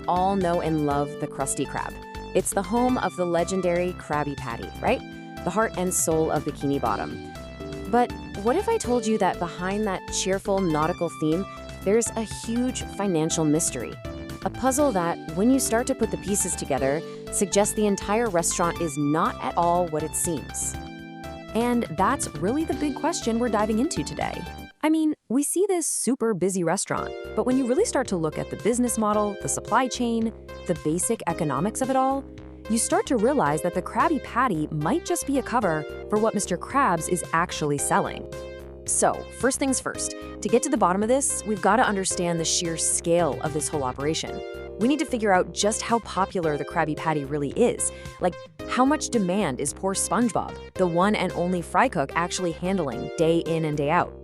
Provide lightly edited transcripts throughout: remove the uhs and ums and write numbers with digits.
all know and love the Krusty Krab. It's the home of the legendary Krabby Patty, right? The heart and soul of Bikini Bottom. But what if I told you that behind that cheerful nautical theme, there's a huge financial mystery? A puzzle that, when you start to put the pieces together, suggests the entire restaurant is not at all what it seems. And that's really the big question we're diving into today. I mean, we see this super busy restaurant, but when you really start to look at the business model, the supply chain, the basic economics of it all, you start to realize that the Krabby Patty might just be a cover for what Mr. Krabs is actually selling. So, first things first, to get to the bottom of this, we've got to understand the sheer scale of this whole operation. We need to figure out just how popular the Krabby Patty really is. Like, how much demand is poor SpongeBob, the one and only fry cook, actually handling day in and day out?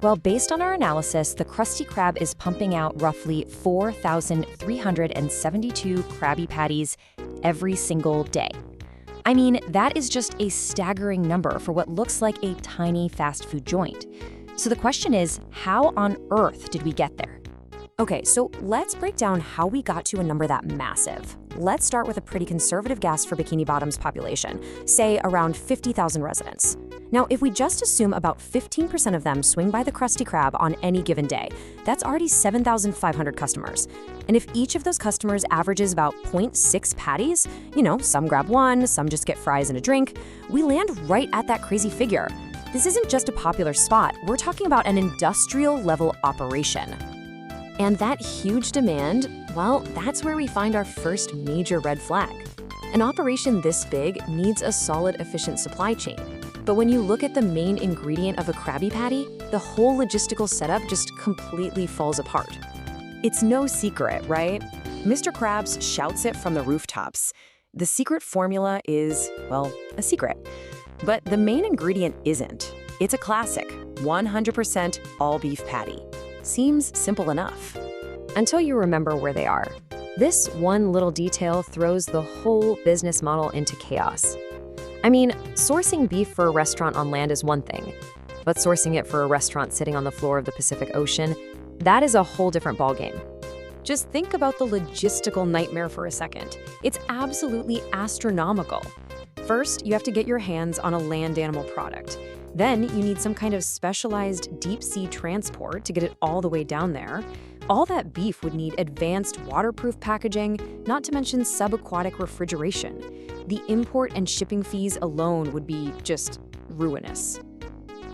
Well, based on our analysis, the Krusty Krab is pumping out roughly 4,372 Krabby Patties every single day. I mean, that is just a staggering number for what looks like a tiny fast food joint. So the question is, how on earth did we get there? Okay, so let's break down how we got to a number that massive. Let's start with a pretty conservative guess for Bikini Bottom's population, say around 50,000 residents. Now, if we just assume about 15% of them swing by the Krusty Krab on any given day, that's already 7,500 customers. And if each of those customers averages about 0.6 patties, some grab one, some just get fries and a drink, we land right at that crazy figure. This isn't just a popular spot, we're talking about an industrial-level operation. And that huge demand, well, that's where we find our first major red flag. An operation this big needs a solid, efficient supply chain. But when you look at the main ingredient of a Krabby Patty, the whole logistical setup just completely falls apart. It's no secret, right? Mr. Krabs shouts it from the rooftops. The secret formula is, well, a secret. But the main ingredient isn't. It's a classic, 100% all-beef patty. Seems simple enough. Until you remember where they are. This one little detail throws the whole business model into chaos. I mean, sourcing beef for a restaurant on land is one thing, but sourcing it for a restaurant sitting on the floor of the Pacific Ocean, that is a whole different ballgame. Just think about the logistical nightmare for a second. It's absolutely astronomical. First, you have to get your hands on a land animal product. Then you need some kind of specialized deep-sea transport to get it all the way down there. All that beef would need advanced waterproof packaging, not to mention subaquatic refrigeration. The import and shipping fees alone would be just ruinous.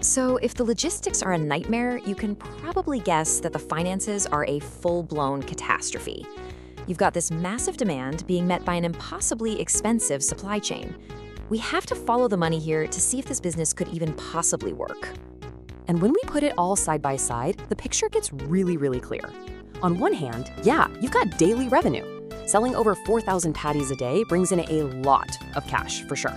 So if the logistics are a nightmare, you can probably guess that the finances are a full-blown catastrophe. You've got this massive demand being met by an impossibly expensive supply chain. We have to follow the money here to see if this business could even possibly work. And when we put it all side by side, the picture gets really, really clear. On one hand, yeah, you've got daily revenue. Selling over 4,000 patties a day brings in a lot of cash, for sure.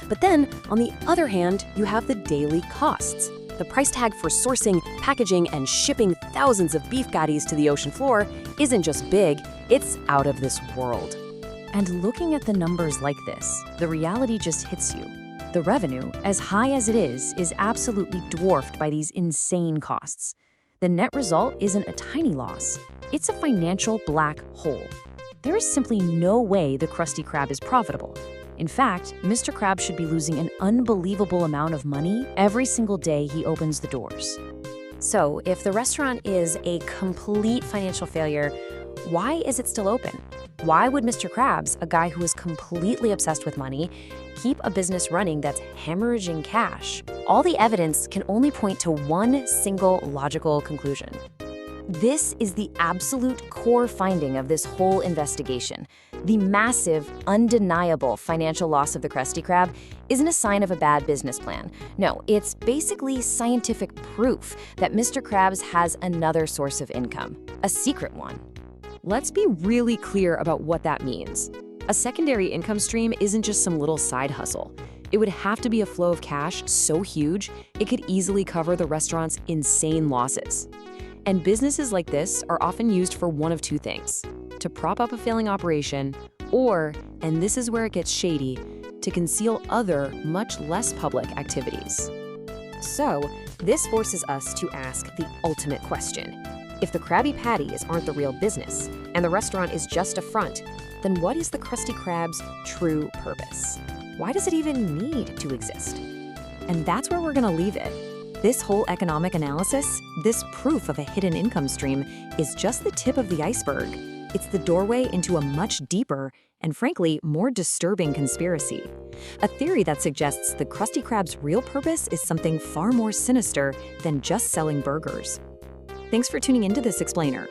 But then, on the other hand, you have the daily costs. The price tag for sourcing, packaging, and shipping thousands of beef patties to the ocean floor isn't just big, it's out of this world. And looking at the numbers like this, the reality just hits you. The revenue, as high as it is absolutely dwarfed by these insane costs. The net result isn't a tiny loss. It's a financial black hole. There is simply no way the Krusty Krab is profitable. In fact, Mr. Krabs should be losing an unbelievable amount of money every single day he opens the doors. So, if the restaurant is a complete financial failure, why is it still open? Why would Mr. Krabs, a guy who is completely obsessed with money, keep a business running that's hemorrhaging cash? All the evidence can only point to one single logical conclusion. This is the absolute core finding of this whole investigation. The massive, undeniable financial loss of the Krusty Krab isn't a sign of a bad business plan. No, it's basically scientific proof that Mr. Krabs has another source of income, a secret one. Let's be really clear about what that means. A secondary income stream isn't just some little side hustle. It would have to be a flow of cash so huge, it could easily cover the restaurant's insane losses. And businesses like this are often used for one of two things: to prop up a failing operation, or, and this is where it gets shady, to conceal other, much less public activities. So, this forces us to ask the ultimate question. If the Krabby Patties aren't the real business, and the restaurant is just a front, then what is the Krusty Krab's true purpose? Why does it even need to exist? And that's where we're gonna leave it. This whole economic analysis, this proof of a hidden income stream, is just the tip of the iceberg. It's the doorway into a much deeper and, frankly, more disturbing conspiracy. A theory that suggests the Krusty Krab's real purpose is something far more sinister than just selling burgers. Thanks for tuning into this explainer.